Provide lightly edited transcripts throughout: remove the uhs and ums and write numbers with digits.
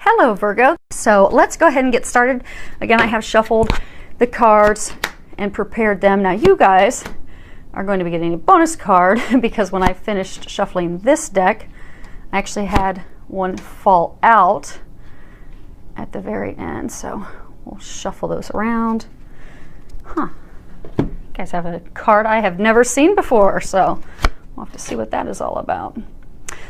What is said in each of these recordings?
Hello Virgo. So let's go ahead and get started. Again, I have shuffled the cards and prepared them. Now you guys are going to be getting a bonus card because when I finished shuffling this deck, I actually had one fall out at the very end. So we'll shuffle those around. You guys have a card I have never seen before, so we'll have to see what that is all about.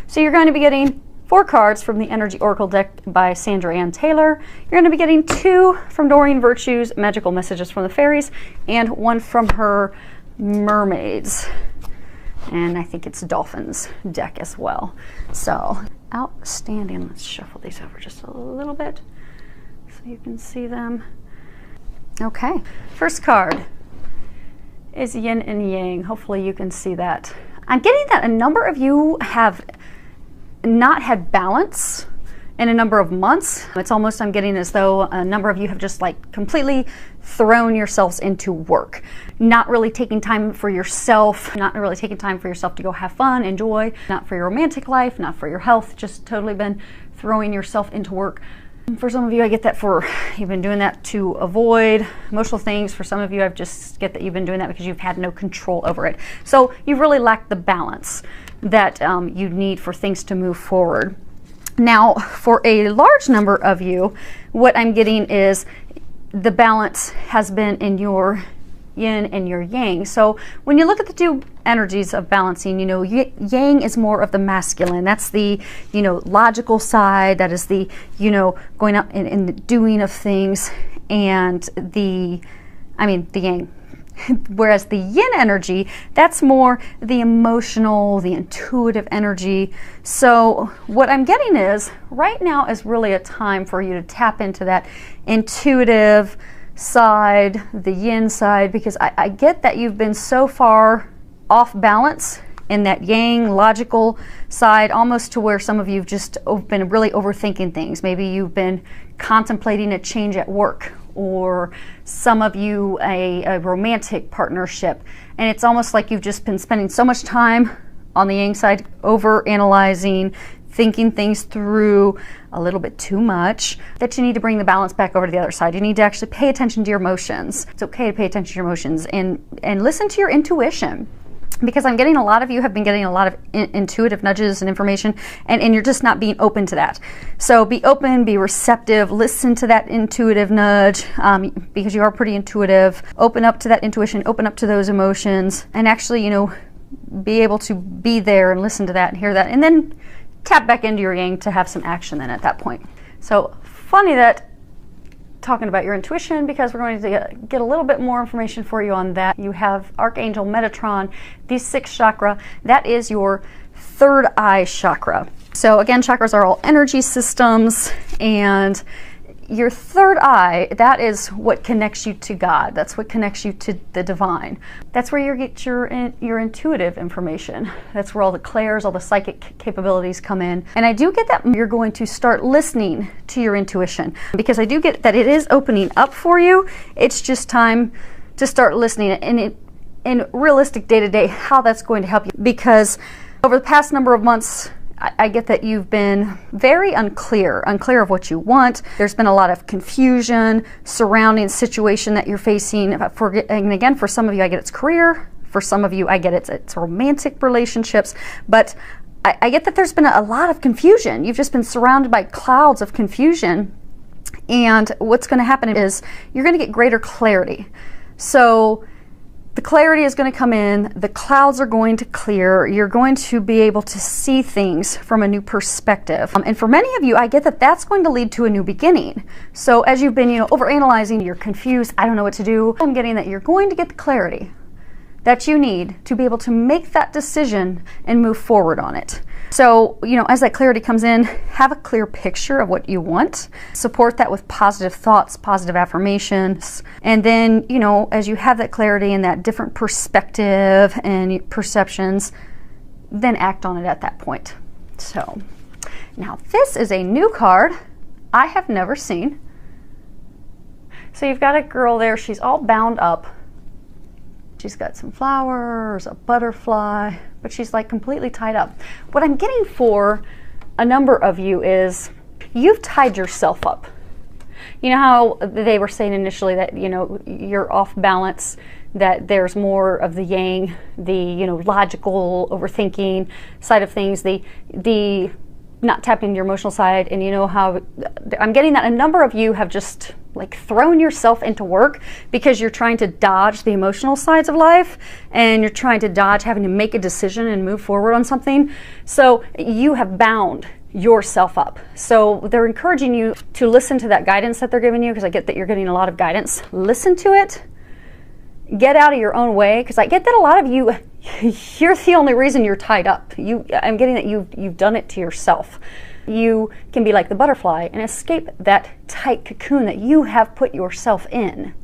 So you're going to be getting 4 cards from the Energy Oracle deck by Sandra Ann Taylor. You're going to be getting 2 from Doreen Virtue's Magical Messages from the Fairies and 1 from her Mermaids. And I think it's Dolphins deck as well. So outstanding. Let's shuffle these over just a little bit so you can see them. Okay, first card is Yin and Yang. Hopefully you can see that. I'm getting that a number of you have not had balance in a number of months. It's almost, I'm getting as though a number of you have just like completely thrown yourselves into work, not really taking time for yourself, not really taking time for yourself to go have fun, enjoy, not for your romantic life, not for your health, just totally been throwing yourself into work. For some of you, I get that you've been doing that to avoid emotional things. For some of you, I just get that you've been doing that because you've had no control over it. So you've really lacked the balance that you need for things to move forward. Now, for a large number of you, what I'm getting is the balance has been in your yin and your yang. So when you look at the 2 energies of balancing, you know, yang is more of the masculine. That's the, you know, logical side. That is the, you know, going out and the doing of things, and the yang. Whereas the yin energy, that's more the emotional, the intuitive energy. So what I'm getting is right now is really a time for you to tap into that intuitive side, the yin side, because I get that you've been so far off balance in that yang logical side, almost to where some of you have just been really overthinking things. Maybe you've been contemplating a change at work, or some of you a romantic partnership, and it's almost like you've just been spending so much time on the yang side, over analyzing, thinking things through a little bit too much, that you need to bring the balance back over to the other side. You need to actually pay attention to your emotions. It's okay to pay attention to your emotions and listen to your intuition, because I'm getting a lot of you have been getting a lot of intuitive nudges and information, and you're just not being open to that. So be open, be receptive, listen to that intuitive nudge, because you are pretty intuitive. Open up to that intuition, open up to those emotions, and actually, you know, be able to be there and listen to that and hear that, and then tap back into your yang to have some action then at that point. So funny that talking about your intuition, because we're going to get a little bit more information for you on that. You have Archangel Metatron, the 6th chakra. That is your 3rd eye chakra. So again, chakras are all energy systems, and your 3rd eye, that is what connects you to God. That's what connects you to the divine. That's where you get your intuitive information. That's where all the clairs, all the psychic capabilities come in. And I do get that you're going to start listening to your intuition, because I do get that it is opening up for you. It's just time to start listening, and in realistic day-to-day, how that's going to help you. Because over the past number of months, I get that you've been very unclear of what you want. There's been a lot of confusion surrounding the situation that you're facing. And again, for some of you, I get it's career. For some of you, I get it's romantic relationships. But I get that there's been a lot of confusion. You've just been surrounded by clouds of confusion. And what's going to happen is you're going to get greater clarity. So the clarity is going to come in, the clouds are going to clear, you're going to be able to see things from a new perspective. And for many of you, I get that that's going to lead to a new beginning. So as you've been, overanalyzing, you're confused, I don't know what to do, I'm getting that you're going to get the clarity that you need to be able to make that decision and move forward on it. So, as that clarity comes in, have a clear picture of what you want. Support that with positive thoughts, positive affirmations. And then, as you have that clarity and that different perspective and perceptions, then act on it at that point. So, now this is a new card I have never seen. So you've got a girl there, she's all bound up. She's got some flowers, a butterfly, but she's like completely tied up. What I'm getting for a number of you is You've tied yourself up. You know how they were saying initially that, you know, you're off balance, that there's more of the yang, the, you know, logical overthinking side of things, the not tapping your emotional side. And you know how I'm getting that a number of you have just like thrown yourself into work because you're trying to dodge the emotional sides of life, and you're trying to dodge having to make a decision and move forward on something. So you have bound yourself up. So they're encouraging you to listen to that guidance that they're giving you, because I get that you're getting a lot of guidance. Listen to it. Get out of your own way, because I get that a lot of you, you're the only reason you're tied up. I'm getting that you've done it to yourself. You can be like the butterfly and escape that tight cocoon that you have put yourself in.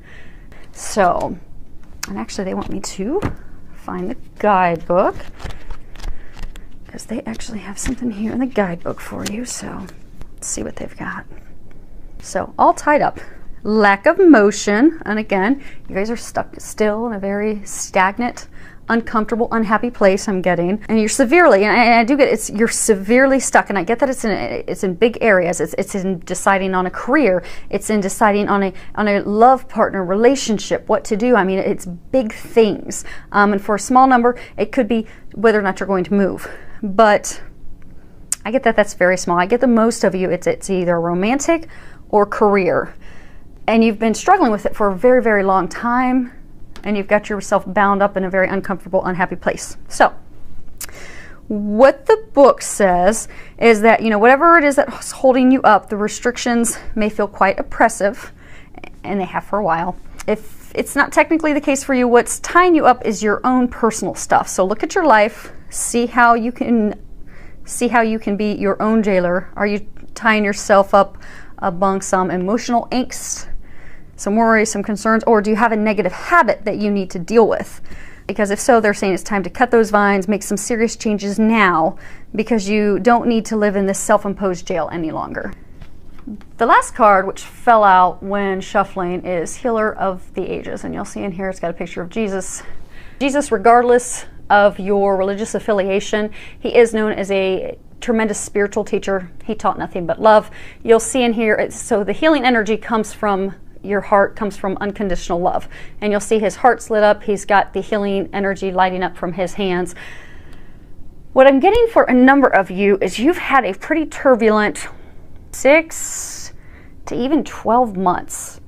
So, and actually they want me to find the guidebook, because they actually have something here in the guidebook for you. So let's see what they've got. So all tied up, lack of motion, and again, you guys are stuck still in a very stagnant, uncomfortable, unhappy place, I'm getting. And you're severely, and I do get it, you're severely stuck, and I get that it's in big areas. It's in deciding on a career, it's in deciding on a love partner, relationship, what to do. I mean, it's big things. And for a small number, it could be whether or not you're going to move. But I get that that's very small. I get the most of you, it's either romantic or career. And you've been struggling with it for a very, very long time, and you've got yourself bound up in a very uncomfortable, unhappy place. So what the book says is that, you know, whatever it is that's holding you up, the restrictions may feel quite oppressive, and they have for a while. If it's not technically the case for you, what's tying you up is your own personal stuff. So look at your life, see how you can be your own jailer. Are you tying yourself up among some emotional angst, some worries, some concerns, or do you have a negative habit that you need to deal with? Because if so, they're saying it's time to cut those vines, make some serious changes now, because you don't need to live in this self-imposed jail any longer. The last card, which fell out when shuffling, is Healer of the Ages, and you'll see in here it's got a picture of Jesus. Jesus, regardless of your religious affiliation, he is known as a tremendous spiritual teacher. He taught nothing but love. You'll see in here, so the healing energy comes from your heart, comes from unconditional love. And you'll see his heart's lit up. He's got the healing energy lighting up from his hands. What I'm getting for a number of you is you've had a pretty turbulent 6 to even 12 months.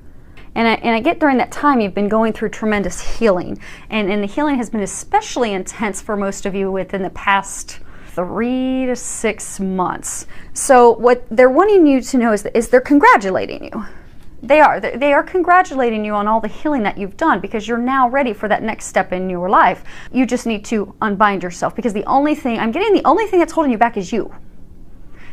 And I get during that time you've been going through tremendous healing. And the healing has been especially intense for most of you within the past 3 to 6 months. So what they're wanting you to know is they're congratulating you. They are congratulating you on all the healing that you've done, because you're now ready for that next step in your life. You just need to unbind yourself, because the only thing that's holding you back is you.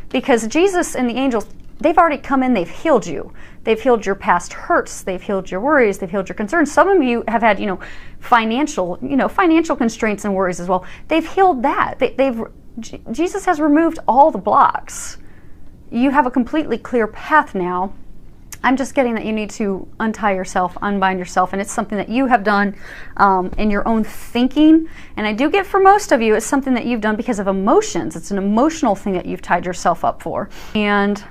Because Jesus and the angels, they've already come in, they've healed you. They've healed your past hurts, they've healed your worries, they've healed your concerns. Some of you have had, financial constraints and worries as well. They've healed that. Jesus has removed all the blocks. You have a completely clear path now. I'm just getting that you need to untie yourself, unbind yourself, and it's something that you have done in your own thinking. And I do get for most of you, it's something that you've done because of emotions. It's an emotional thing that you've tied yourself up for. And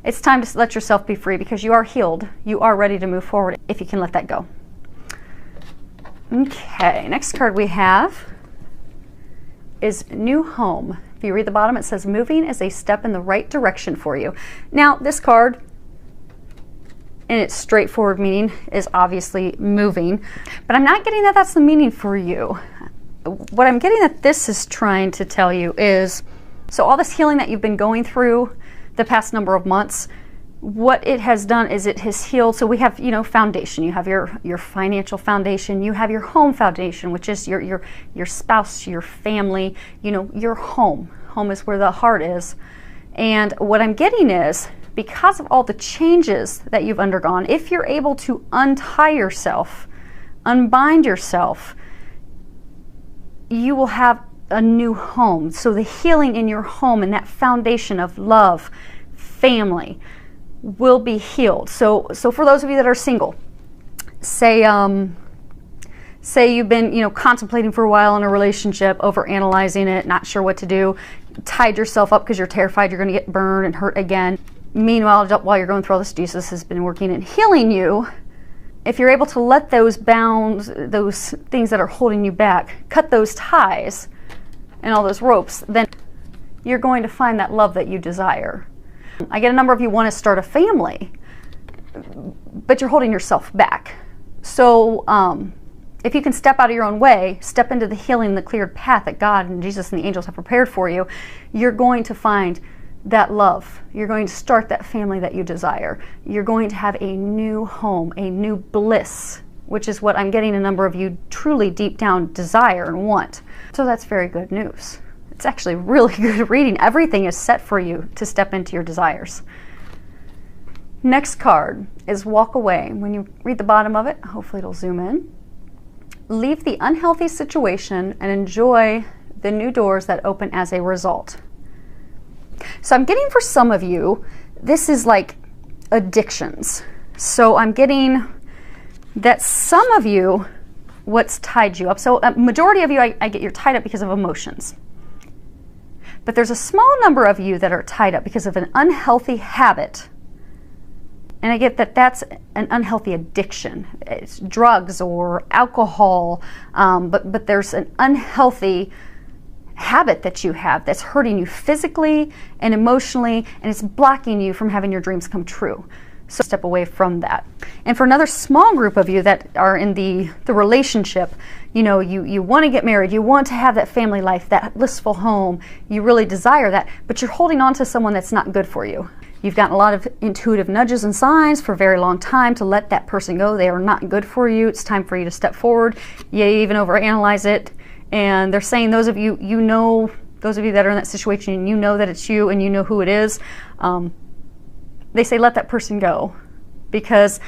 it's time to let yourself be free, because you are healed. You are ready to move forward if you can let that go. Okay, next card we have is New Home. If you read the bottom, it says moving is a step in the right direction for you. Now, this card, in its straightforward meaning, is obviously moving, but I'm not getting that that's the meaning for you. What I'm getting that this is trying to tell you is, so all this healing that you've been going through the past number of months, what it has done is it has healed. So we have, foundation. You have your financial foundation. You have your home foundation, which is your spouse, your family, your home. Home is where the heart is. And what I'm getting is, because of all the changes that you've undergone, if you're able to untie yourself, unbind yourself, you will have a new home. So the healing in your home and that foundation of love, family, will be healed. So for those of you that are single, say you've been contemplating for a while in a relationship, overanalyzing it, not sure what to do, tied yourself up because you're terrified you're going to get burned and hurt again. Meanwhile, while you're going through all this, Jesus has been working and healing you. If you're able to let those bounds, those things that are holding you back, cut those ties and all those ropes, then you're going to find that love that you desire. I get a number of you want to start a family, but you're holding yourself back. So if you can step out of your own way, step into the healing, the cleared path that God and Jesus and the angels have prepared for you, you're going to find that love. You're going to start that family that you desire. You're going to have a new home, a new bliss, which is what I'm getting a number of you truly deep down desire and want. So that's very good news. It's actually really good reading. Everything is set for you to step into your desires. Next card is walk away. When you read the bottom of it, hopefully it'll zoom in. Leave the unhealthy situation and enjoy the new doors that open as a result. So I'm getting for some of you, this is like addictions. So I'm getting that some of you, what's tied you up. So a majority of you, I get you're tied up because of emotions. But there's a small number of you that are tied up because of an unhealthy habit. And I get that that's an unhealthy addiction. It's drugs or alcohol, but there's an unhealthy habit that you have that's hurting you physically and emotionally, and it's blocking you from having your dreams come true. So step away from that. And for another small group of you that are in the relationship, you know, you want to get married, you want to have that family life, that blissful home, you really desire that, but you're holding on to someone that's not good for you. You've gotten a lot of intuitive nudges and signs for a very long time to let that person go. They are not good for you. It's time for you to step forward. You even overanalyze it. And they're saying, those of you, those of you that are in that situation, you know that it's you and you know who it is. They say, let that person go. Because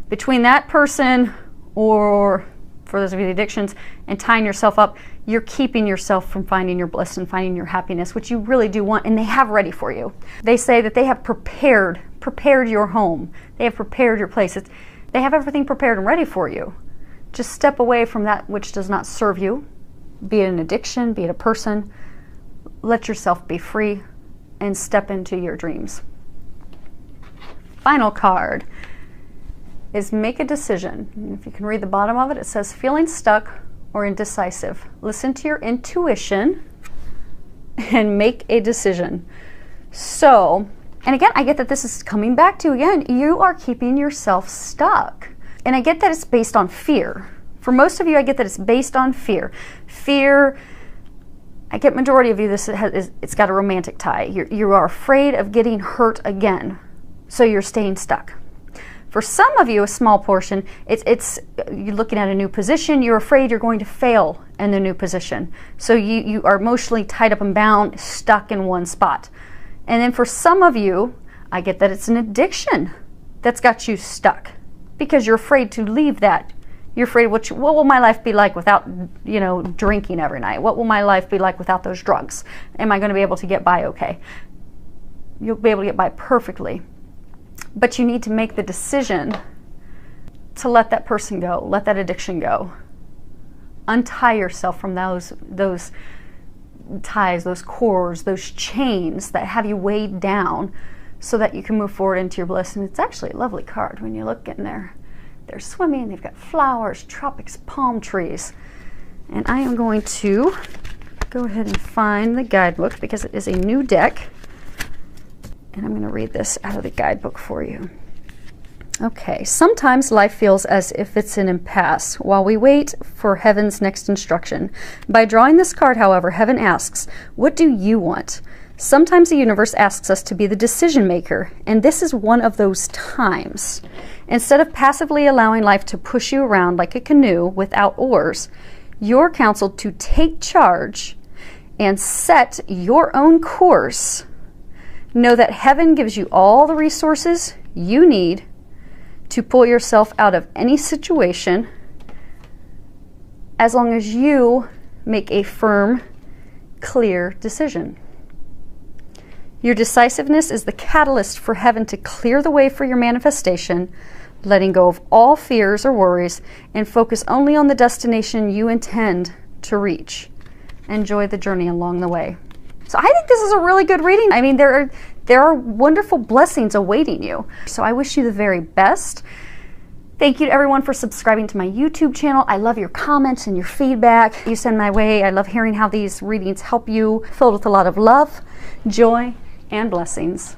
between that person, or for those of you with addictions, and tying yourself up, you're keeping yourself from finding your bliss and finding your happiness, which you really do want, and they have ready for you. They say that they have prepared your home. They have prepared your place. They have everything prepared and ready for you. Just step away from that which does not serve you. Be it an addiction, be it a person, let yourself be free and step into your dreams. Final card is make a decision. And if you can read the bottom of it, it says feeling stuck or indecisive. Listen to your intuition and make a decision. So, and again, I get that this is coming back to, again, you are keeping yourself stuck. And I get that it's based on fear. For most of you, I get that it's based on fear. Fear, I get majority of you, it's got a romantic tie. You are afraid of getting hurt again, so you're staying stuck. For some of you, a small portion, you're looking at a new position, you're afraid you're going to fail in the new position. So you are emotionally tied up and bound, stuck in one spot. And then for some of you, I get that it's an addiction that's got you stuck because you're afraid to leave that. You're afraid, what will my life be like without, drinking every night? What will my life be like without those drugs? Am I going to be able to get by okay? You'll be able to get by perfectly. But you need to make the decision to let that person go, let that addiction go. Untie yourself from those ties, those cords, those chains that have you weighed down so that you can move forward into your bliss. And it's actually a lovely card when you look in there. They're swimming, they've got flowers, tropics, palm trees. And I am going to go ahead and find the guidebook because it is a new deck. And I'm going to read this out of the guidebook for you. Okay, sometimes life feels as if it's an impasse while we wait for heaven's next instruction. By drawing this card, however, heaven asks, what do you want? Sometimes the universe asks us to be the decision maker, and this is one of those times. Instead of passively allowing life to push you around like a canoe without oars, you're counseled to take charge and set your own course. Know that heaven gives you all the resources you need to pull yourself out of any situation as long as you make a firm, clear decision. Your decisiveness is the catalyst for heaven to clear the way for your manifestation, letting go of all fears or worries and focus only on the destination you intend to reach. Enjoy the journey along the way. So I think this is a really good reading. I mean, there are wonderful blessings awaiting you. So I wish you the very best. Thank you to everyone for subscribing to my YouTube channel. I love your comments and your feedback you send my way. I love hearing how these readings help you, filled with a lot of love, joy, and blessings.